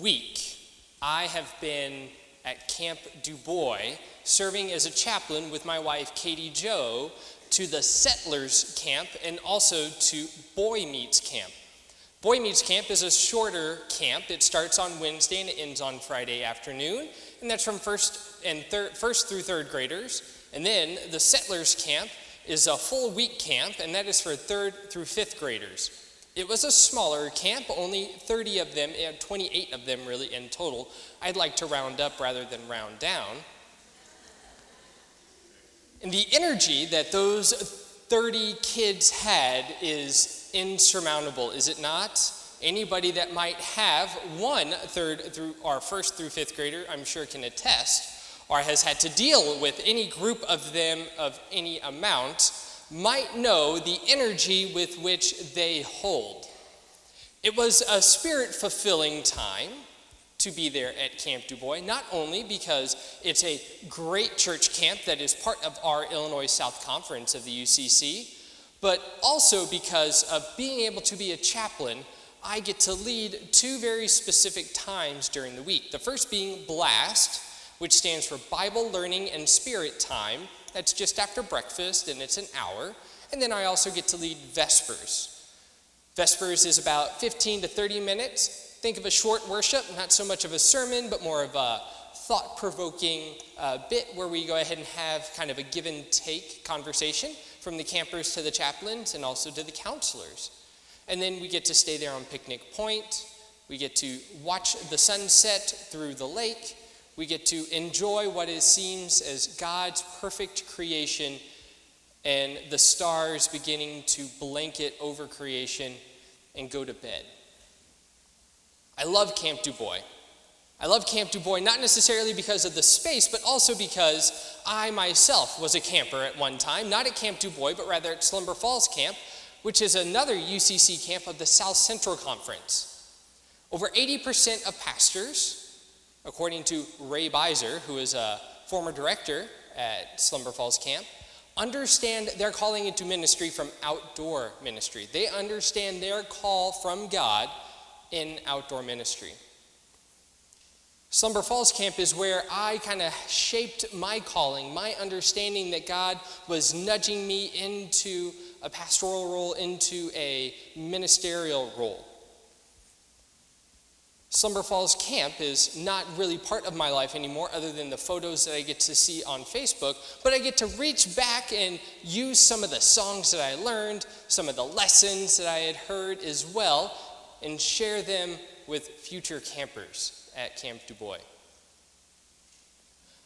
week, I have been at Camp Du Bois, serving as a chaplain with my wife, Katie Jo, to the Settlers Camp and also to Boy Meets Camp. Boy Meets Camp is a shorter camp. It starts on Wednesday and it ends on Friday afternoon, and that's from first through third graders. And then the Settlers Camp is a full week camp, and that is for third through fifth graders. It was a smaller camp, only 30 of them, 28 of them really in total. I'd like to round up rather than round down. And the energy that those 30 kids had is insurmountable, is it not? Anybody that might have first through fifth grader, I'm sure can attest, or has had to deal with any group of them of any amount, might know the energy with which they hold. It was a spirit-fulfilling time to be there at Camp Du Bois, not only because it's a great church camp that is part of our Illinois South Conference of the UCC, but also because of being able to be a chaplain. I get to lead two very specific times during the week. The first being Blast, which stands for Bible Learning and Spirit Time. That's just after breakfast, and it's an hour. And then I also get to lead Vespers. Vespers is about 15 to 30 minutes. Think of a short worship, not so much of a sermon, but more of a thought-provoking bit where we go ahead and have kind of a give and take conversation from the campers to the chaplains and also to the counselors. And then we get to stay there on Picnic Point. We get to watch the sunset through the lake. We get to enjoy what seems as God's perfect creation and the stars beginning to blanket over creation and go to bed. I love Camp Du Bois. I love Camp Du Bois not necessarily because of the space, but also because I myself was a camper at one time, not at Camp Du Bois, but rather at Slumber Falls Camp, which is another UCC camp of the South Central Conference. Over 80% of pastors, according to Ray Beiser, who is a former director at Slumber Falls Camp, understand their calling into ministry from outdoor ministry. They understand their call from God in outdoor ministry. Slumber Falls Camp is where I kind of shaped my calling, my understanding that God was nudging me into a pastoral role, into a ministerial role. Slumber Falls Camp is not really part of my life anymore other than the photos that I get to see on Facebook, but I get to reach back and use some of the songs that I learned, some of the lessons that I had heard as well, and share them with future campers at Camp Du Bois.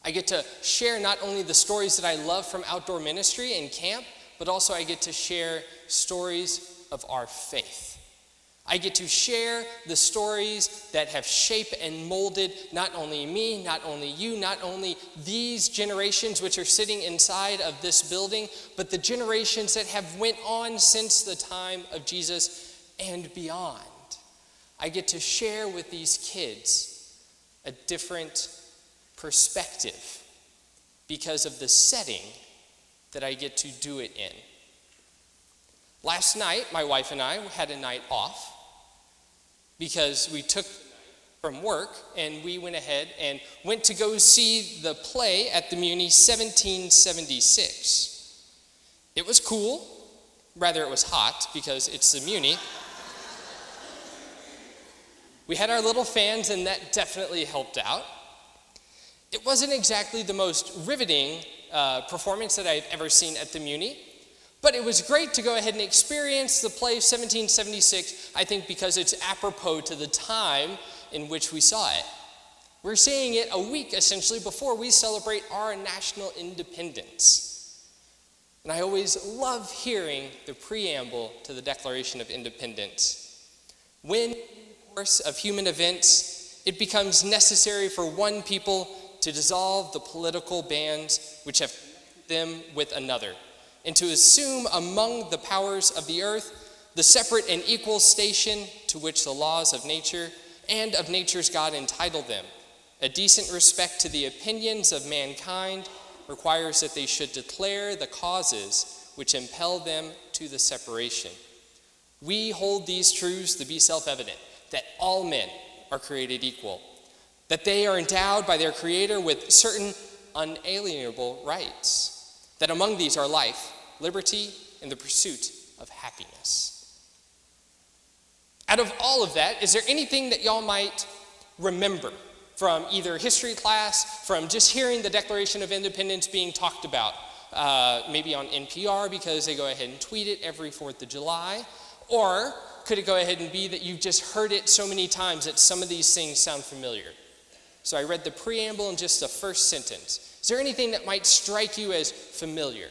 I get to share not only the stories that I love from outdoor ministry and camp, but also I get to share stories of our faith. I get to share the stories that have shaped and molded not only me, not only you, not only these generations which are sitting inside of this building, but the generations that have went on since the time of Jesus and beyond. I get to share with these kids a different perspective because of the setting that I get to do it in. Last night, my wife and I had a night off because we took from work and we went ahead and went to go see the play at the Muni 1776. It was cool, rather it was hot because it's the Muni. We had our little fans and that definitely helped out. It wasn't exactly the most riveting performance that I've ever seen at the Muni, but it was great to go ahead and experience the play of 1776, I think because it's apropos to the time in which we saw it. We're seeing it a week essentially before we celebrate our national independence. And I always love hearing the preamble to the Declaration of Independence. When in the course of human events, it becomes necessary for one people to dissolve the political bands which have connected them with another, and to assume among the powers of the earth the separate and equal station to which the laws of nature and of nature's God entitle them. A decent respect to the opinions of mankind requires that they should declare the causes which impel them to the separation. We hold these truths to be self-evident, that all men, are created equal, that they are endowed by their Creator with certain unalienable rights, that among these are life, liberty, and the pursuit of happiness. Out of all of that, is there anything that y'all might remember from either history class, from just hearing the Declaration of Independence being talked about, maybe on NPR because they go ahead and tweet it every 4th of July, or could it go ahead and be that you've just heard it so many times that some of these things sound familiar? So I read the preamble and just the first sentence. Is there anything that might strike you as familiar?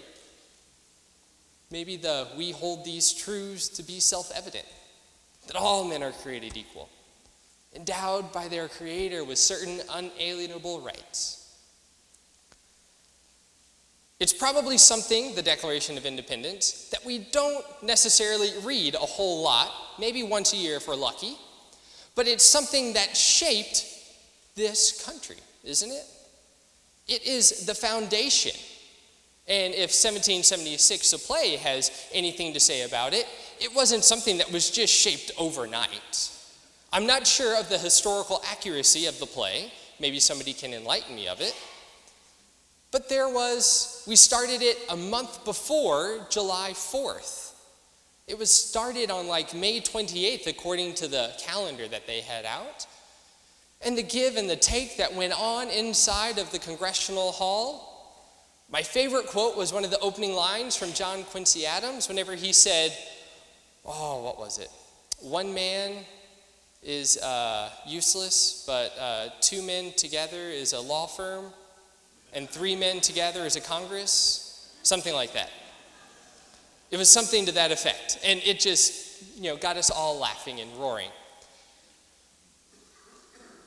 Maybe we hold these truths to be self-evident, that all men are created equal, endowed by their Creator with certain unalienable rights. It's probably something, the Declaration of Independence, that we don't necessarily read a whole lot, maybe once a year if we're lucky, but it's something that shaped this country, isn't it? It is the foundation. And if 1776 the play has anything to say about it, it wasn't something that was just shaped overnight. I'm not sure of the historical accuracy of the play. Maybe somebody can enlighten me of it. But we started it a month before July 4th. It was started on like May 28th, according to the calendar that they had out. And the give and the take that went on inside of the Congressional Hall. My favorite quote was one of the opening lines from John Quincy Adams, whenever he said, what was it? One man is useless, but 2 men together is a law firm, and 3 men together is a Congress, something like that. It was something to that effect, and it just, got us all laughing and roaring.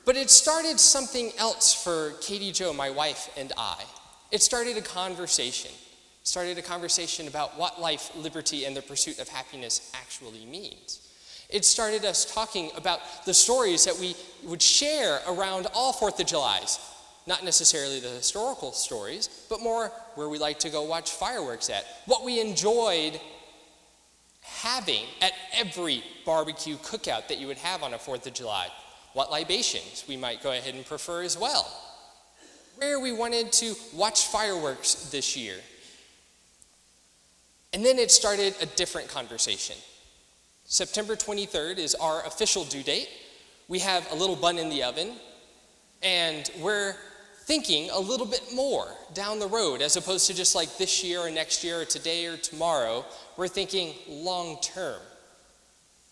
But it started something else for Katie Jo, my wife, and I. It started a conversation. It started a conversation about what life, liberty, and the pursuit of happiness actually means. It started us talking about the stories that we would share around all 4th of Julys. Not necessarily the historical stories, but more where we like to go watch fireworks at. What we enjoyed having at every barbecue cookout that you would have on a 4th of July. What libations we might go ahead and prefer as well. Where we wanted to watch fireworks this year. And then it started a different conversation. September 23rd is our official due date. We have a little bun in the oven, and we're thinking a little bit more down the road, as opposed to just like this year or next year or today or tomorrow. We're thinking long term.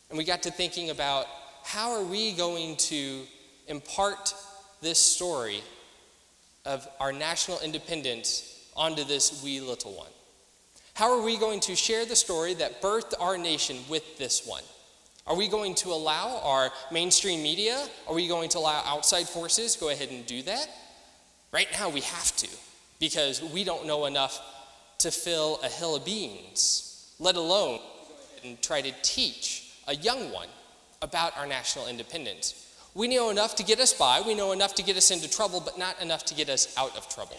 And we got to thinking about how are we going to impart this story of our national independence onto this wee little one? How are we going to share the story that birthed our nation with this one? Are we going to allow our mainstream media, are we going to allow outside forces go ahead and do that? Right now we have to, because we don't know enough to fill a hill of beans, let alone go ahead and try to teach a young one about our national independence. We know enough to get us by, we know enough to get us into trouble, but not enough to get us out of trouble.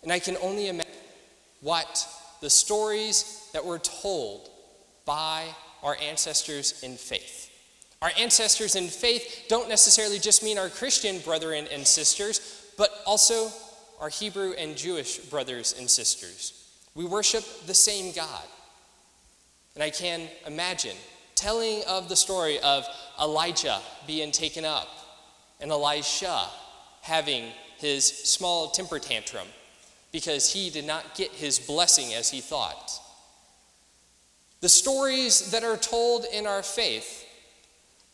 And I can only imagine what the stories that were told by our ancestors in faith. Our ancestors in faith don't necessarily just mean our Christian brethren and sisters, but also our Hebrew and Jewish brothers and sisters. We worship the same God. And I can imagine telling of the story of Elijah being taken up and Elisha having his small temper tantrum because he did not get his blessing as he thought. The stories that are told in our faith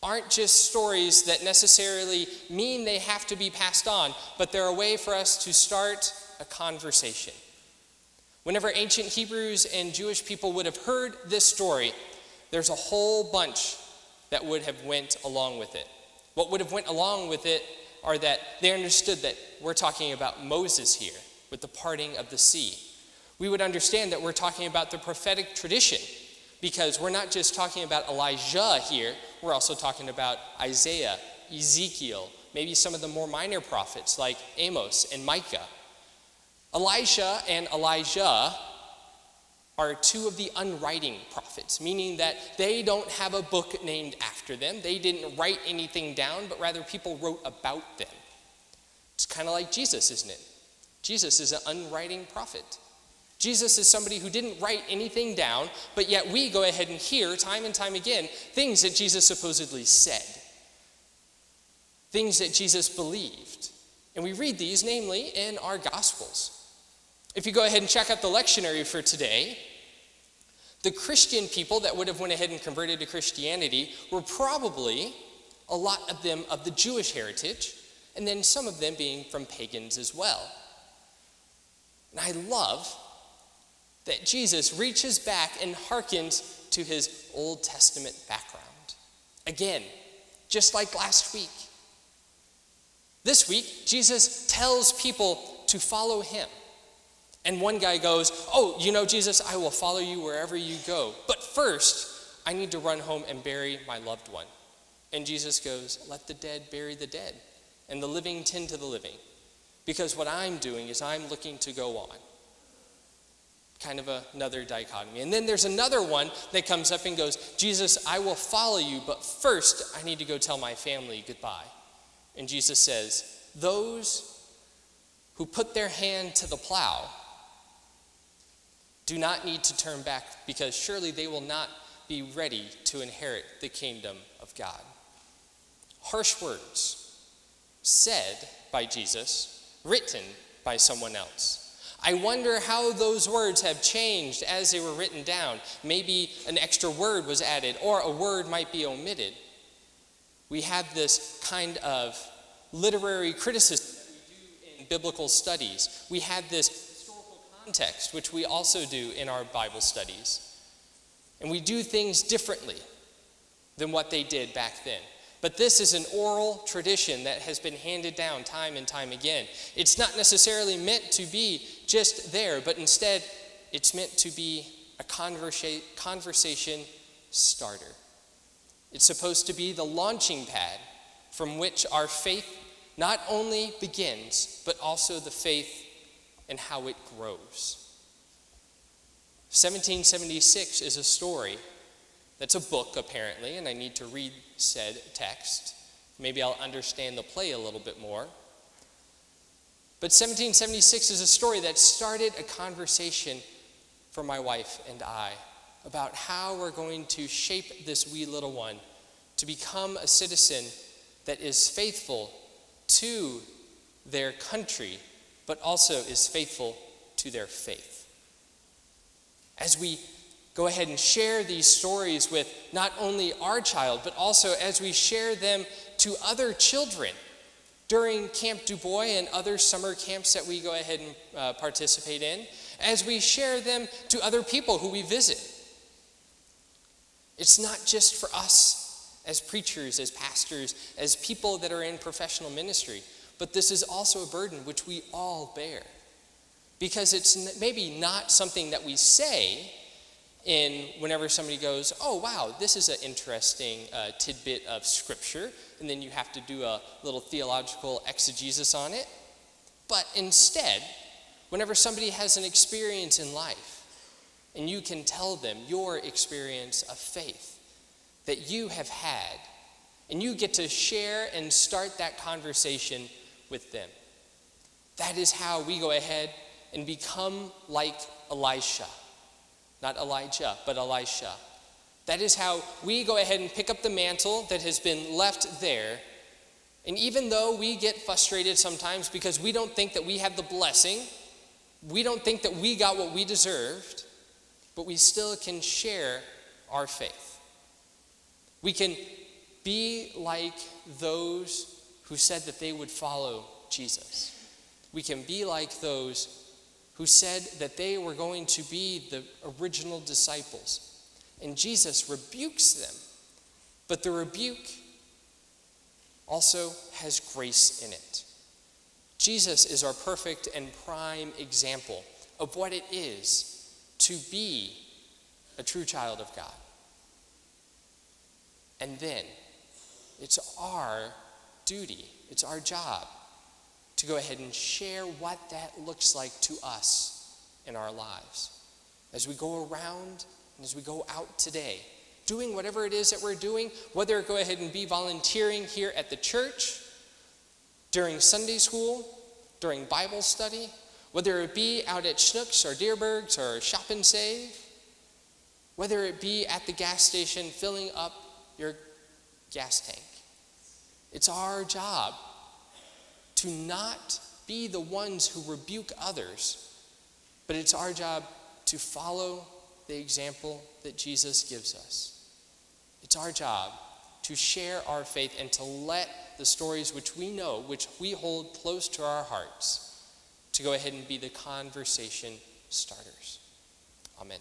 aren't just stories that necessarily mean they have to be passed on, but they're a way for us to start a conversation. Whenever ancient Hebrews and Jewish people would have heard this story, there's a whole bunch that would have went along with it. What would have went along with it are that they understood that we're talking about Moses here with the parting of the sea. We would understand that we're talking about the prophetic tradition, because we're not just talking about Elijah here, we're also talking about Isaiah, Ezekiel, maybe some of the more minor prophets like Amos and Micah. Elisha and Elijah are two of the unwriting prophets, meaning that they don't have a book named after them. They didn't write anything down, but rather people wrote about them. It's kind of like Jesus, isn't it? Jesus is an unwriting prophet. Jesus is somebody who didn't write anything down, but yet we go ahead and hear time and time again things that Jesus supposedly said, things that Jesus believed. And we read these, namely, in our Gospels. If you go ahead and check out the lectionary for today, the Christian people that would have went ahead and converted to Christianity were probably, a lot of them, of the Jewish heritage, and then some of them being from pagans as well. And I love that Jesus reaches back and hearkens to his Old Testament background. Again, just like last week. This week, Jesus tells people to follow him. And one guy goes, "Oh, you know, Jesus, I will follow you wherever you go. But first, I need to run home and bury my loved one." And Jesus goes, "Let the dead bury the dead, and the living tend to the living. Because what I'm doing is I'm looking to go on." Kind of another dichotomy. And then there's another one that comes up and goes, "Jesus, I will follow you, but first I need to go tell my family goodbye." And Jesus says, "Those who put their hand to the plow do not need to turn back, because surely they will not be ready to inherit the kingdom of God." Harsh words said by Jesus, written by someone else. I wonder how those words have changed as they were written down. Maybe an extra word was added, or a word might be omitted. We have this kind of literary criticism that we do in biblical studies. We have this historical context, which we also do in our Bible studies. And we do things differently than what they did back then. But this is an oral tradition that has been handed down time and time again. It's not necessarily meant to be just there, but instead it's meant to be a conversation starter. It's supposed to be the launching pad from which our faith not only begins, but also the faith and how it grows. 1776 is a story. That's a book, apparently, and I need to read said text. Maybe I'll understand the play a little bit more. But 1776 is a story that started a conversation for my wife and I about how we're going to shape this wee little one to become a citizen that is faithful to their country, but also is faithful to their faith. As we go ahead and share these stories with not only our child, but also as we share them to other children during Camp Du Bois and other summer camps that we go ahead and participate in, as we share them to other people who we visit. It's not just for us as preachers, as pastors, as people that are in professional ministry, but this is also a burden which we all bear. Because it's maybe not something that we say whenever somebody goes, "Oh, wow, this is an interesting tidbit of scripture," and then you have to do a little theological exegesis on it. But instead, whenever somebody has an experience in life, and you can tell them your experience of faith that you have had, and you get to share and start that conversation with them, that is how we go ahead and become like Elisha. Not Elijah, but Elisha. That is how we go ahead and pick up the mantle that has been left there. And even though we get frustrated sometimes because we don't think that we have the blessing, we don't think that we got what we deserved, but we still can share our faith. We can be like those who said that they would follow Jesus. We can be like those who said that they were going to be the original disciples. And Jesus rebukes them. But the rebuke also has grace in it. Jesus is our perfect and prime example of what it is to be a true child of God. And then it's our duty, it's our job to go ahead and share what that looks like to us in our lives. as we go around and as we go out today, doing whatever it is that we're doing, whether it go ahead and be volunteering here at the church, during Sunday school, during Bible study, whether it be out at Schnucks or Deerbergs or Shop and Save, whether it be at the gas station filling up your gas tank. It's our job to not be the ones who rebuke others, but it's our job to follow the example that Jesus gives us. It's our job to share our faith and to let the stories which we know, which we hold close to our hearts, to go ahead and be the conversation starters. Amen.